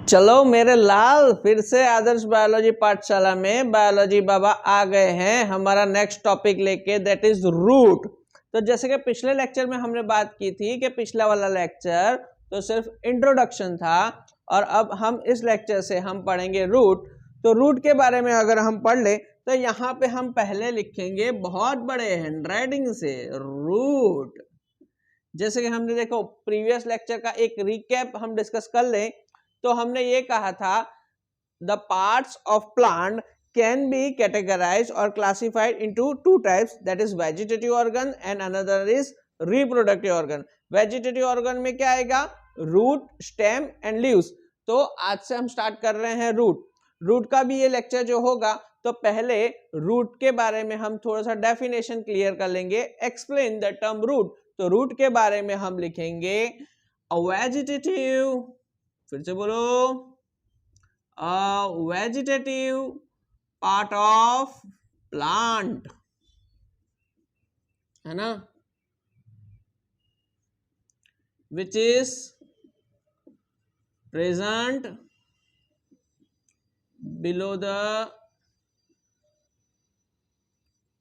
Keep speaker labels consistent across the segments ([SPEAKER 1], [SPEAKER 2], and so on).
[SPEAKER 1] चलो मेरे लाल, फिर से आदर्श बायोलॉजी पाठशाला में बायोलॉजी बाबा आ गए हैं हमारा नेक्स्ट टॉपिक लेके, दैट इज रूट। तो जैसे कि पिछले लेक्चर में हमने बात की थी कि पिछला वाला लेक्चर तो सिर्फ इंट्रोडक्शन था और अब हम इस लेक्चर से हम पढ़ेंगे रूट। तो रूट के बारे में अगर हम पढ़ ले तो यहाँ पे हम पहले लिखेंगे बहुत बड़े हैंडराइटिंग से रूट। जैसे कि हमने देखो प्रीवियस लेक्चर का एक रिकैप हम डिस्कस कर लें तो हमने ये कहा था the parts of plant can be categorised और classified into two types, that is vegetative organ and another is reproductive organ. Vegetative organ में क्या आएगा? Root, stem and leaves. तो आज से हम स्टार्ट कर रहे हैं रूट। रूट का भी ये लेक्चर जो होगा तो पहले रूट के बारे में हम थोड़ा सा डेफिनेशन क्लियर कर लेंगे। Explain the term root. तो रूट के बारे में हम लिखेंगे अ वेजिटेटिव, फिर से बोलो, a vegetative part of plant, है ना, which is present below the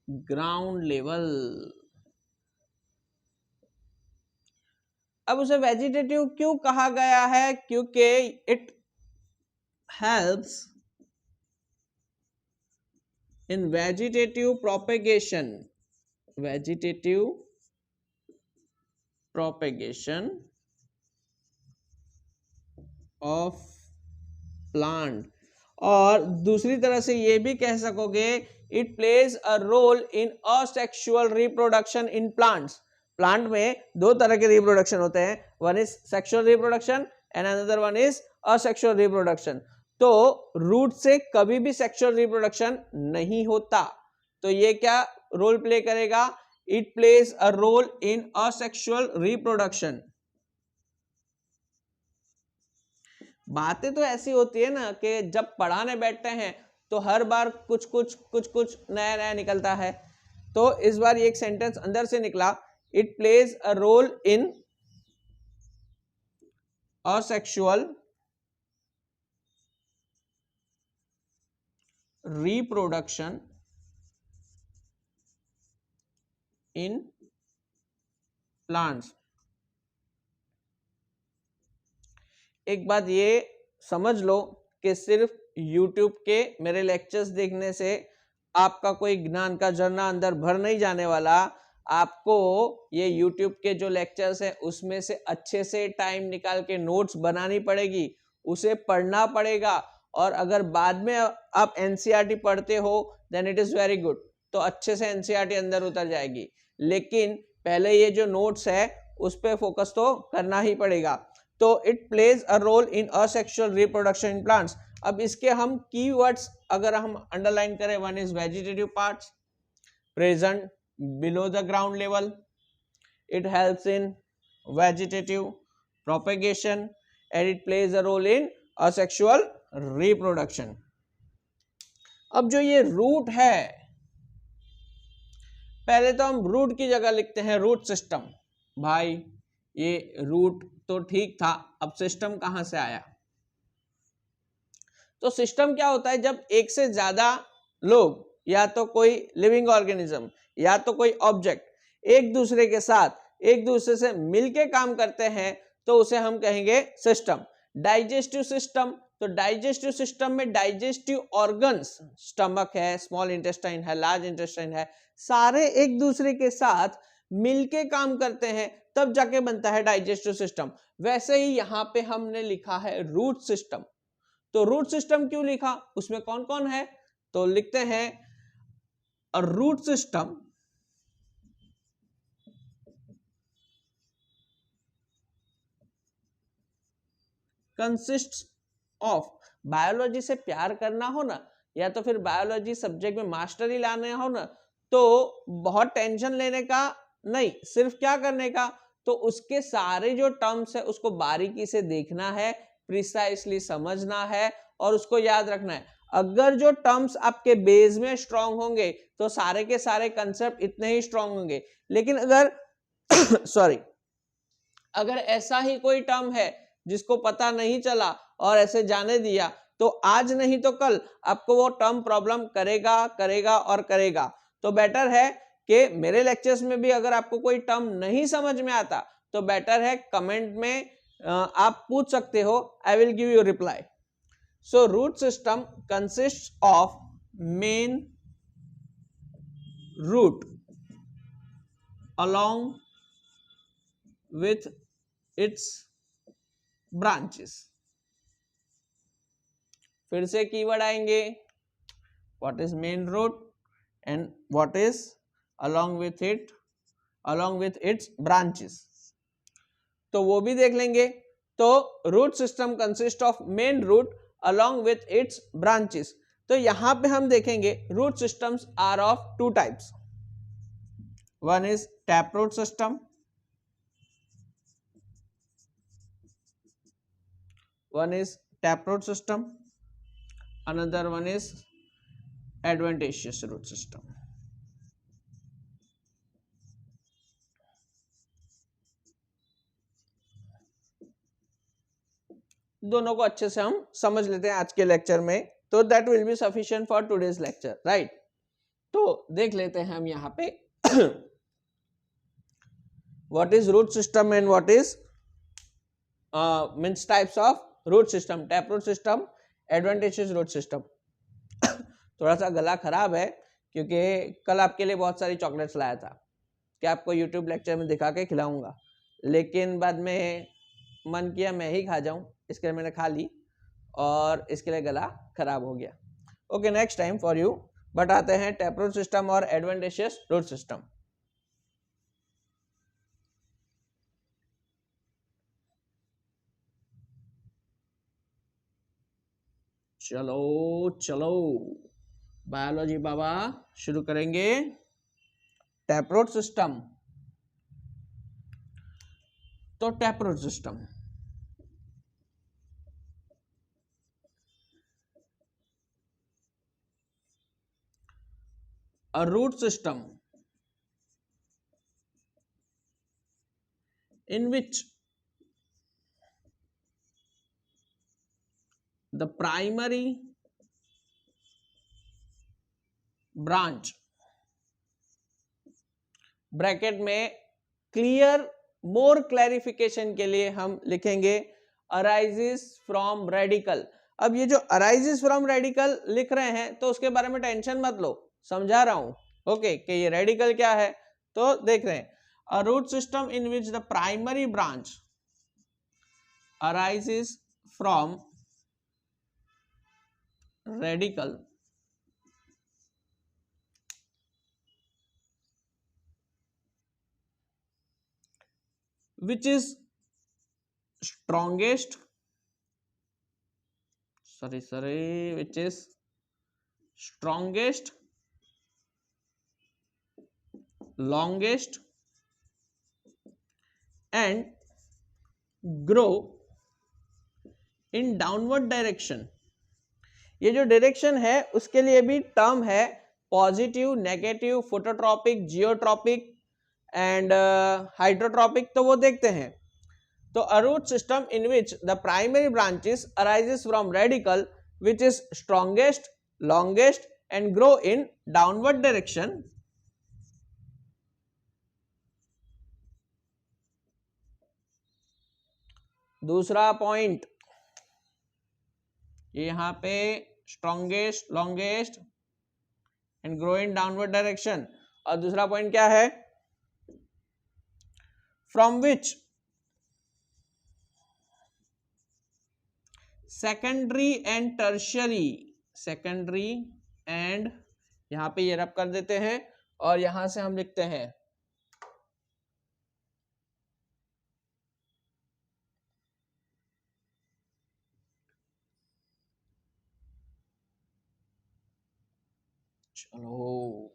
[SPEAKER 1] ground level. अब उसे वेजिटेटिव क्यों कहा गया है? क्योंकि it helps in vegetative propagation, vegetative propagation of plant. और दूसरी तरह से ये भी कह सकोगे it plays a role in asexual reproduction in plants. Plant में दो तरह के रिप्रोडक्शन होते हैं, one is sexual reproduction and another one is asexual reproduction. तो रूट से कभी भी सेक्सुअल रिप्रोडक्शन नहीं होता, तो ये क्या रोल प्ले करेगा? It plays a role in asexual reproduction. बातें तो ऐसी होती है ना कि जब पढ़ाने बैठते हैं तो हर बार कुछ कुछ नया नया निकलता है। तो इस बार ये एक सेंटेंस अंदर से निकला, it plays a role in asexual reproduction in plants. एक बात ये समझ लो कि सिर्फ YouTube के मेरे लेक्चर्स देखने से आपका कोई ज्ञान का झरना अंदर भर नहीं जाने वाला। आपको ये YouTube के जो लेक्चर्स है उसमें से अच्छे से टाइम निकाल के नोट्स बनानी पड़ेगी, उसे पढ़ना पड़ेगा। और अगर बाद में आप NCERT पढ़ते हो then it is very good, तो अच्छे से NCERT अंदर उतर जाएगी। लेकिन पहले ये जो नोट्स है उस पर फोकस तो करना ही पड़ेगा। तो it plays a role in asexual reproduction in plants. अब इसके हम कीवर्ड्स अगर हम अंडरलाइन करें, one is vegetative parts present below the ground level, it helps in vegetative propagation and it plays a role in asexual reproduction. अब जो ये root है, पहले तो हम रूट की जगह लिखते हैं रूट सिस्टम। भाई ये रूट तो ठीक था, अब सिस्टम कहां से आया? तो सिस्टम क्या होता है? जब एक से ज्यादा लोग या तो कोई लिविंग ऑर्गेनिज्म या तो कोई ऑब्जेक्ट एक दूसरे के साथ एक दूसरे से मिलके काम करते हैं तो उसे हम कहेंगे सिस्टम। डाइजेस्टिव सिस्टम, तो डाइजेस्टिव सिस्टम में डाइजेस्टिव ऑर्गन्स, स्टमक है, स्मॉल इंटेस्टाइन है, लार्ज इंटेस्टाइन है, सारे एक दूसरे के साथ मिलके काम करते हैं, तब जाके बनता है डाइजेस्टिव सिस्टम। वैसे ही यहां पे हमने लिखा है रूट सिस्टम। तो रूट सिस्टम क्यों लिखा? उसमें कौन कौन है? तो लिखते हैं a root system consists of, biology से प्यार करना हो ना या तो फिर बायोलॉजी सब्जेक्ट में मास्टरी लाने हो ना, तो बहुत टेंशन लेने का नहीं, सिर्फ क्या करने का, तो उसके सारे जो टर्म्स है उसको बारीकी से देखना है, प्रिसाइसली समझना है और उसको याद रखना है। अगर जो टर्म्स आपके बेस में स्ट्रांग होंगे तो सारे के सारे कंसेप्ट इतने ही स्ट्रांग होंगे। लेकिन अगर सॉरी, अगर ऐसा ही कोई टर्म है जिसको पता नहीं चला और ऐसे जाने दिया, तो आज नहीं तो कल आपको वो टर्म प्रॉब्लम करेगा करेगा और करेगा। तो बेटर है कि मेरे लेक्चर्स में भी अगर आपको कोई टर्म नहीं समझ में आता तो बेटर है कमेंट में आप पूछ सकते हो, I will give you reply. So root system consist of main root along with its branches। फिर से कीवर्ड आएंगे, what is main root and what is along with its branches, तो वो भी देख लेंगे। तो root system consist of main root along with its branches। तो यहां पे हम देखेंगे root systems are of two types, one is taproot system, another one is adventitious root system। दोनों को अच्छे से हम समझ लेते हैं आज के लेक्चर में, तो that will be sufficient for today's lecture, right. तो देख लेते हैं हम यहाँ पे what is root system and what is means types of root system, taproot system, adventitious root system। थोड़ा सा गला खराब है क्योंकि कल आपके लिए बहुत सारी चॉकलेट्स लाया था कि आपको यूट्यूब लेक्चर में दिखा के खिलाऊंगा, लेकिन बाद में मन किया मैं ही खा जाऊं, इसके लिए मैंने खा ली और इसके लिए गला खराब हो गया। Okay, next time for you. But आते हैं टैपरूट सिस्टम और एडवेंटिशियस रूट सिस्टम। चलो चलो बायोलॉजी बाबा शुरू करेंगे। टैपरूट सिस्टम, तो taproot system a root system in which the primary branch, bracket में क्लियर मोर क्लैरिफिकेशन के लिए हम लिखेंगे अराइजेस फ्रॉम रेडिकल। अब ये जो अराइजेस फ्रॉम रेडिकल लिख रहे हैं तो उसके बारे में टेंशन मत लो, समझा रहा हूं, ओके, कि ये रेडिकल क्या है। तो देख रहे हैं, a root system in which the primary branch arises from radical which is strongest, which is strongest, longest and grow in downward direction। ये जो डायरेक्शन है उसके लिए भी टर्म है, positive, negative, phototropic, geotropic and hydrotropic. तो वो देखते हैं। तो a root system in which the primary branches arises from radical which is strongest, longest and grow in downward direction. दूसरा पॉइंट यहां पे strongest, longest and grow in downward direction. और दूसरा पॉइंट क्या है, from which secondary and tertiary, secondary and, यहां पे ये रब कर देते हैं और यहां से हम लिखते हैं चलो,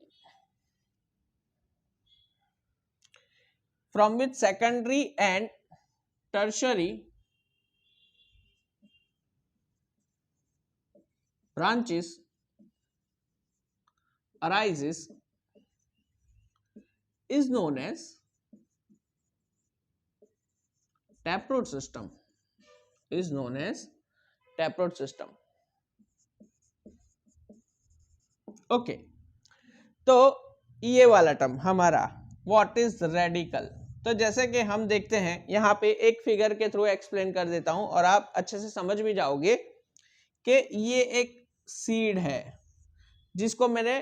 [SPEAKER 1] from which secondary and tertiary branches arises is known as taproot system। is known as taproot system. Okay तो ये वाला टर्म हमारा व्हाट इज रेडिकल। तो जैसे कि हम देखते हैं यहाँ पे एक फिगर के थ्रू एक्सप्लेन कर देता हूं और आप अच्छे से समझ भी जाओगे कि ये एक सीड है जिसको मैंने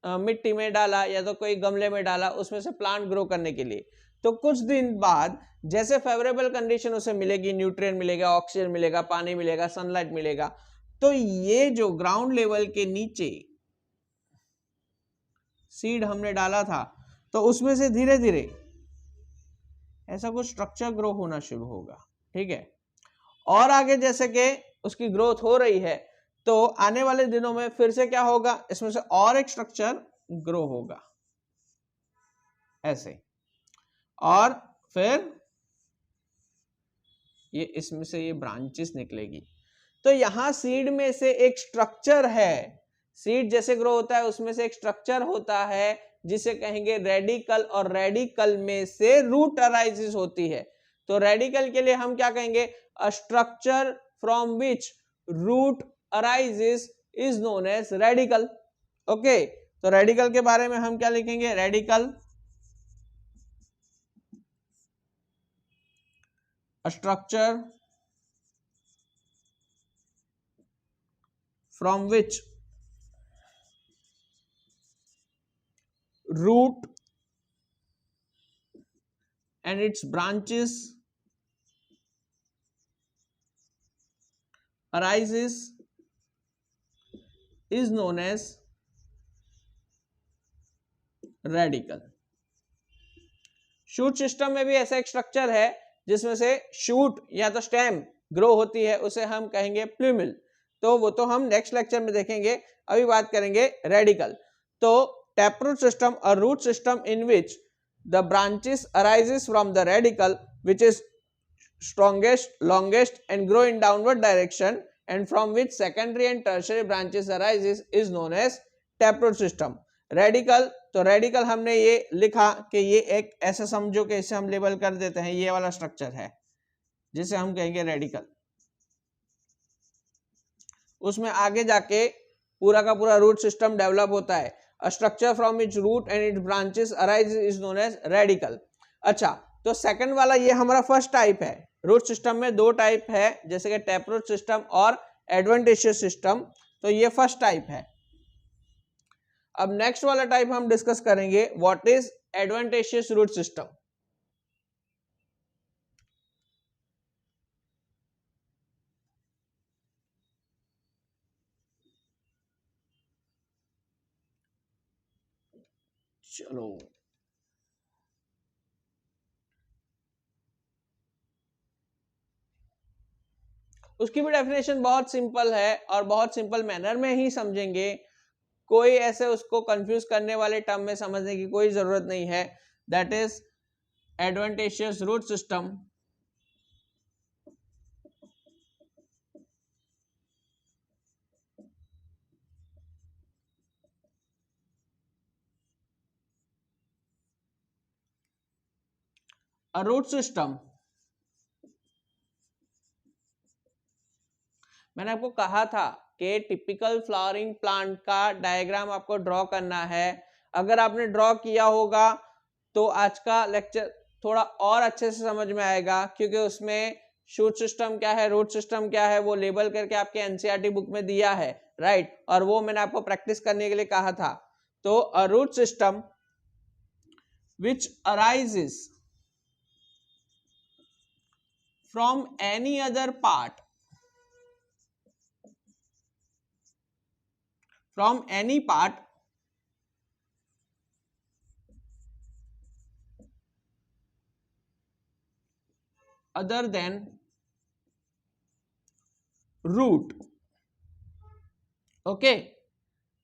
[SPEAKER 1] मिट्टी में डाला या तो कोई गमले में डाला उसमें से प्लांट ग्रो करने के लिए। तो कुछ दिन बाद जैसे फेवरेबल कंडीशन उसे मिलेगी, न्यूट्रिएंट मिलेगा, ऑक्सीजन मिलेगा, पानी मिलेगा, सनलाइट मिलेगा, तो ये जो ग्राउंड लेवल के नीचे सीड हमने डाला था तो उसमें से धीरे धीरे ऐसा कुछ स्ट्रक्चर ग्रो होना शुरू होगा। ठीक है, और आगे जैसे कि उसकी ग्रोथ हो रही है तो आने वाले दिनों में फिर से क्या होगा, इसमें से और एक स्ट्रक्चर ग्रो होगा ऐसे, और फिर ये इसमें से ये ब्रांचेस निकलेगी। तो यहां सीड में से एक स्ट्रक्चर है, सीड जैसे ग्रो होता है उसमें से एक स्ट्रक्चर होता है जिसे कहेंगे रेडिकल, और रेडिकल में से रूट अराइजेस होती है। तो रेडिकल के लिए हम क्या कहेंगे, a structure from which root arises is known as radical. Okay, तो रेडिकल के बारे में हम क्या लिखेंगे, radical a structure from which root and its branches arises is known as radical। Shoot system में भी ऐसा एक स्ट्रक्चर है जिसमें से शूट या तो स्टेम ग्रो होती है, उसे हम कहेंगे प्लूमिल। तो वो तो हम नेक्स्ट लेक्चर में देखेंगे, अभी बात करेंगे रेडिकल। तो taproot system, a root system in which the branches arises from the radical which is strongest, longest and grow in downward direction, and from which secondary and tertiary branches arises is known as taproot system। Radical, तो radical हमने ये लिखा कि ये एक ऐसा समझो कि इसे हम लेबल कर देते हैं, ये वाला स्ट्रक्चर है जिसे हम कहेंगे रेडिकल। उसमें आगे जाके पूरा का पूरा रूट सिस्टम डेवलप होता है। A structure from its root and its branches arises is known as radical। अच्छा, तो सेकंड वाला ये हमारा फर्स्ट टाइप है। रूट सिस्टम में दो टाइप है, जैसे कि टैपरूट सिस्टम और एडवेंटिशियस सिस्टम, तो ये फर्स्ट टाइप है। अब नेक्स्ट वाला टाइप हम डिस्कस करेंगे, what is adventitious root system. चलो, उसकी भी डेफिनेशन बहुत सिंपल है और बहुत सिंपल मैनर में ही समझेंगे, कोई ऐसे उसको कंफ्यूज करने वाले टर्म में समझने की कोई जरूरत नहीं है। That is adventitious root system a root system. मैंने आपको कहा था कि टिपिकल फ्लावरिंग प्लांट का डायग्राम आपको ड्रॉ करना है। अगर आपने ड्रॉ किया होगा तो आज का लेक्चर थोड़ा और अच्छे से समझ में आएगा, क्योंकि उसमें शूट सिस्टम क्या है, रूट सिस्टम क्या है, वो लेबल करके आपके एनसीईआरटी बुक में दिया है, राइट, और वो मैंने आपको प्रैक्टिस करने के लिए कहा था। तो a root system which arises from any other part, from any part other than root। Okay,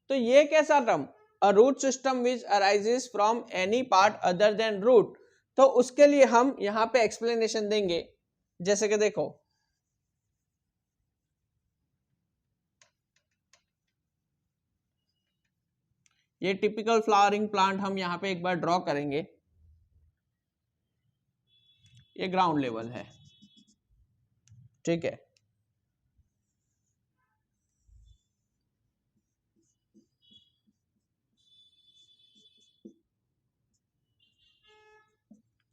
[SPEAKER 1] तो ये कैसा term, a root system which arises from any part other than root. तो उसके लिए हम यहां पे एक्सप्लेनेशन देंगे, जैसे कि देखो ये टिपिकल फ्लावरिंग प्लांट हम यहां पे एक बार ड्रॉ करेंगे। ये ग्राउंड लेवल है, ठीक है।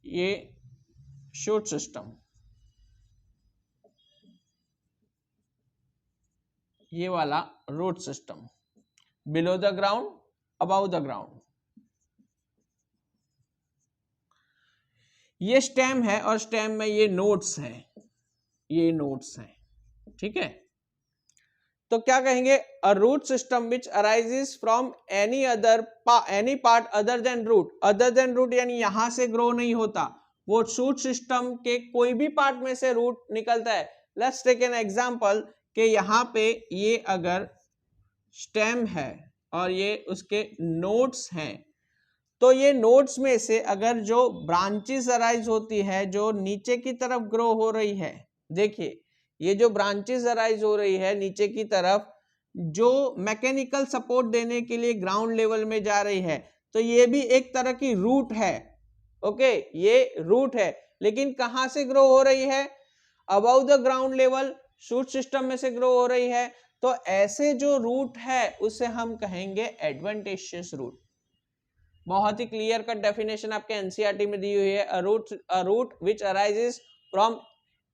[SPEAKER 1] ये शूट सिस्टम, ये वाला root system, below the ground, above the ground. ये स्टेम है और स्टेम में ये नोड्स हैं, ये नोड्स हैं, ठीक है। तो क्या कहेंगे, a root system which arises from any part other than root. Other than root यानी यहां से ग्रो नहीं होता, वो शूट सिस्टम के कोई भी पार्ट में से रूट निकलता है। लेट्स टेक एन एग्जांपल कि यहाँ पे ये अगर स्टेम है और ये उसके नोड्स हैं, तो ये नोड्स में से अगर जो ब्रांचेस अराइज होती है, जो नीचे की तरफ ग्रो हो रही है, देखिए ये जो ब्रांचेस अराइज हो रही है नीचे की तरफ, जो मैकेनिकल सपोर्ट देने के लिए ग्राउंड लेवल में जा रही है, तो ये भी एक तरह की रूट है। ओके, ये रूट है, लेकिन कहां से ग्रो हो रही है, above the ground level, shoot system में से ग्रो हो रही है। तो ऐसे जो रूट है उसे हम कहेंगे एडवेंटेशियस रूट। बहुत ही क्लियर कट डेफिनेशन आपके एनसीईआरटी में दी हुई है, a root which arises from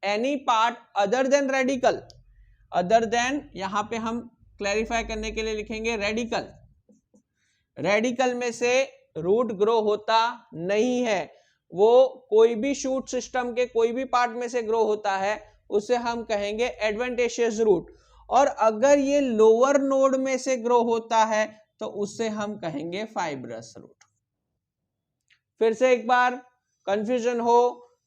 [SPEAKER 1] any part other than radical. Other than यहां पे हम क्लैरिफाई करने के लिए लिखेंगे रेडिकल। रेडिकल में से रूट ग्रो होता नहीं है, वो कोई भी शूट सिस्टम के कोई भी पार्ट में से ग्रो होता है, उसे हम कहेंगे एडवेंटेशियस रूट। और अगर ये लोअर नोड में से ग्रो होता है तो उसे हम कहेंगे फाइब्रस रूट। फिर से एक बार कंफ्यूजन हो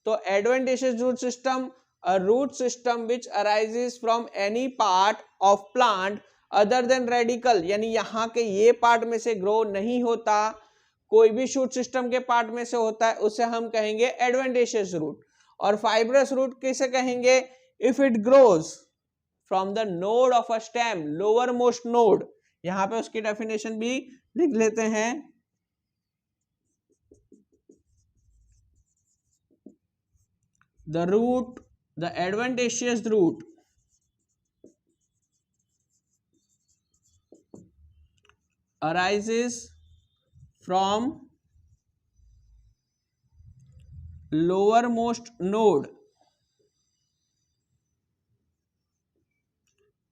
[SPEAKER 1] तो adventitious root system, a root system which arises from any part of plant other than radical, यानी यहाँ के ये पार्ट में से ग्रो नहीं होता, कोई भी शूट सिस्टम के पार्ट में से होता है, उसे हम कहेंगे एडवेंटेशियस रूट। और फाइब्रस रूट किसे कहेंगे, if it grows from the node of a stem, lower most node. यहां पे उसकी डेफिनेशन भी लिख लेते हैं, the adventitious root arises from lowermost node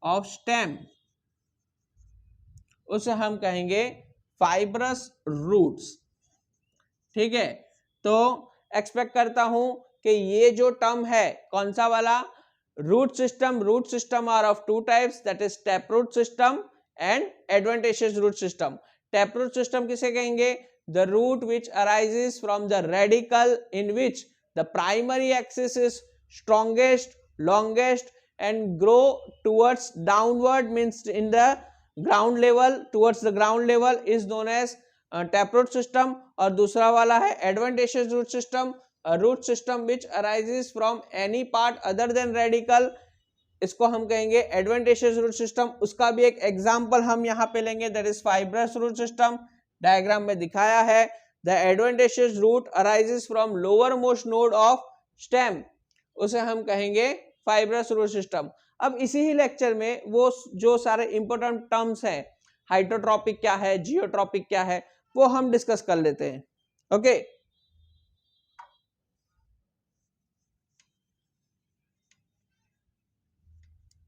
[SPEAKER 1] of stem, उसे हम कहेंगे फाइब्रस रूट्स। ठीक है, तो एक्सपेक्ट करता हूं कि ये जो टर्म है कौन सा वाला, root system are of two types, that is taproot system and adventitious root system. Taproot system किसे कहेंगे, the root which arises from the radical in which the primary axis is strongest, longest and grow towards downward, means in the ground level, towards the ground level is known as taproot system. और दूसरा वाला है adventitious root system, root system which arises from any part other than radical, इसको हम कहेंगे adventitious root system. उसका भी एक एग्जांपल हम यहाँ पे लेंगे, that is fibrous root system. Diagram में दिखाया है, the adventitious root arises from lower most node of stem, उसे हम कहेंगे फाइब्रस रूट सिस्टम। अब इसी ही लेक्चर में वो जो सारे इंपॉर्टेंट टर्म्स हैं, हाइड्रोट्रॉपिक क्या है, जियोट्रॉपिक क्या है, वो हम डिस्कस कर लेते हैं। ओके,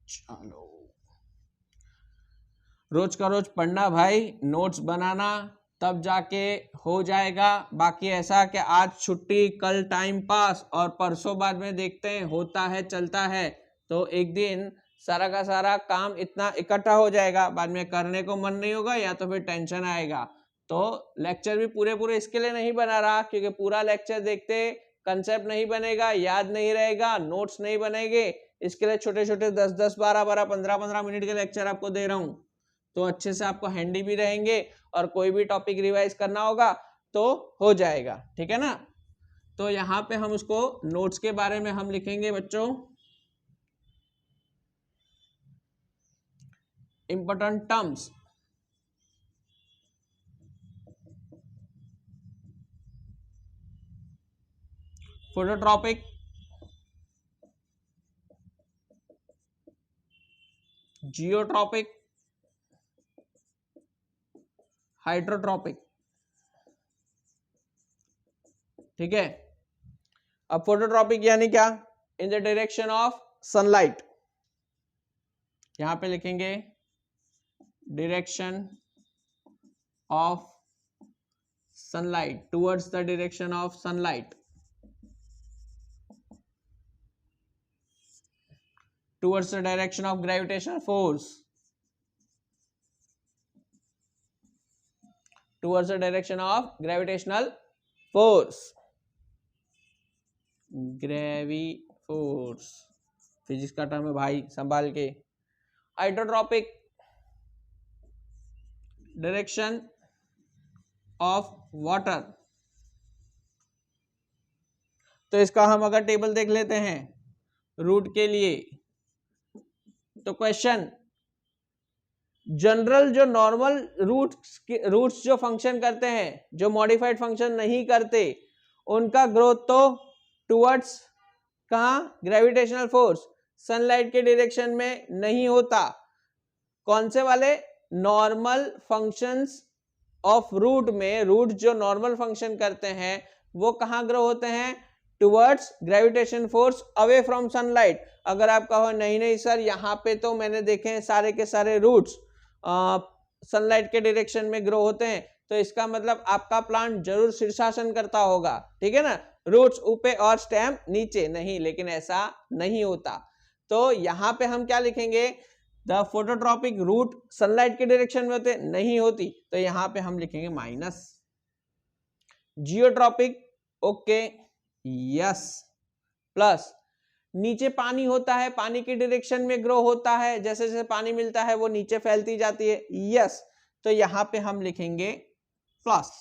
[SPEAKER 1] चलो रोज का रोज पढ़ना भाई, नोट्स बनाना, तब जाके हो जाएगा। बाकी ऐसा कि आज छुट्टी, कल टाइम पास और परसों बाद में देखते हैं, होता है चलता है, तो एक दिन सारा का सारा काम इतना इकट्ठा हो जाएगा, बाद में करने को मन नहीं होगा या तो फिर टेंशन आएगा। तो लेक्चर भी पूरे पूरे इसके लिए नहीं बना रहा, क्योंकि पूरा लेक्चर देखते कंसेप्ट नहीं बनेगा, याद नहीं रहेगा, नोट्स नहीं बनेंगे। इसके लिए छोटे छोटे 10-10, 12-12, 15-15 मिनट के लेक्चर आपको दे रहा हूँ, तो अच्छे से आपको हैंडी भी रहेंगे और कोई भी टॉपिक रिवाइज करना होगा तो हो जाएगा। ठीक है ना, तो यहाँ पे हम उसको नोट्स के बारे में हम लिखेंगे बच्चों, important terms, phototropic, geotropic, hydrotropic. ठीक है, अब फोटोट्रॉपिक यानी क्या? In the direction of sunlight, यहां पे लिखेंगे direction of sunlight, towards the direction of sunlight, towards the direction of gravitational force, towards the direction of gravitational force, gravy force, physics का term है भाई, संभाल के। Hydrotropic, direction of water. तो इसका हम अगर टेबल देख लेते हैं रूट के लिए, तो क्वेश्चन, जनरल जो नॉर्मल रूट्स जो फंक्शन करते हैं, जो मॉडिफाइड फंक्शन नहीं करते, उनका ग्रोथ तो टुवर्ड्स कहां? ग्रेविटेशनल फोर्स, सनलाइट के डायरेक्शन में नहीं होता। कौन से वाले? नॉर्मल फंक्शंस ऑफ रूट में, रूट जो नॉर्मल फंक्शन करते हैं वो कहां ग्रो होते हैं? Towards gravitation force away from sunlight. अगर आप कहो नहीं नहीं सर यहाँ पे तो मैंने देखे हैं सारे के सारे रूट्स सनलाइट के डायरेक्शन में ग्रो होते हैं, तो इसका मतलब आपका प्लांट जरूर शीर्षासन करता होगा, ठीक है ना, रूट्स ऊपर और स्टेम नीचे। नहीं, लेकिन ऐसा नहीं होता। तो यहाँ पे हम क्या लिखेंगे? द फोटोट्रॉपिक रूट सनलाइट के डायरेक्शन में होते नहीं होती, तो यहाँ पे हम लिखेंगे minus. Geotropic, okay, yes, plus नीचे पानी होता है, पानी की डायरेक्शन में ग्रो होता है, जैसे जैसे पानी मिलता है वो नीचे फैलती जाती है, यस, तो यहां पे हम लिखेंगे प्लस,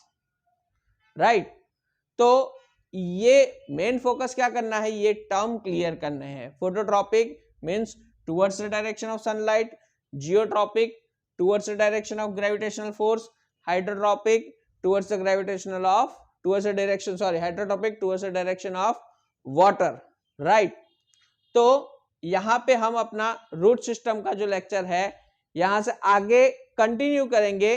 [SPEAKER 1] राइट। तो ये मेन फोकस क्या करना है? ये टर्म क्लियर करने हैं। Phototropic means towards the direction of sunlight, geotropic towards the direction of gravitational force, hydrotropic towards the direction of hydrotropic towards the direction of water, right. तो यहां पे हम अपना रूट सिस्टम का जो लेक्चर है यहां से आगे कंटिन्यू करेंगे।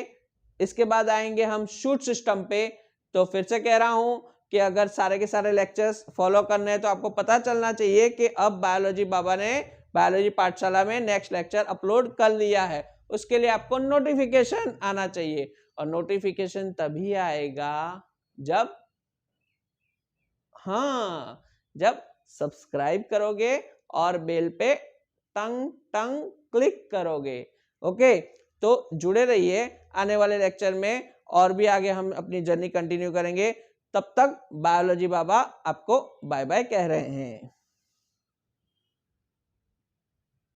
[SPEAKER 1] इसके बाद आएंगे हम शूट सिस्टम पे। तो फिर से कह रहा हूं कि अगर सारे के सारे लेक्चर्स फॉलो करने हैं तो आपको पता चलना चाहिए कि अब बायोलॉजी बाबा ने बायोलॉजी पाठशाला में नेक्स्ट लेक्चर अपलोड कर लिया है। उसके लिए आपको नोटिफिकेशन आना चाहिए, और नोटिफिकेशन तभी आएगा जब सब्सक्राइब करोगे और बेल पे टंग टंग क्लिक करोगे। ओके, तो जुड़े रहिए आने वाले लेक्चर में, और भी आगे हम अपनी जर्नी कंटिन्यू करेंगे। तब तक बायोलॉजी बाबा आपको बाय बाय कह रहे हैं।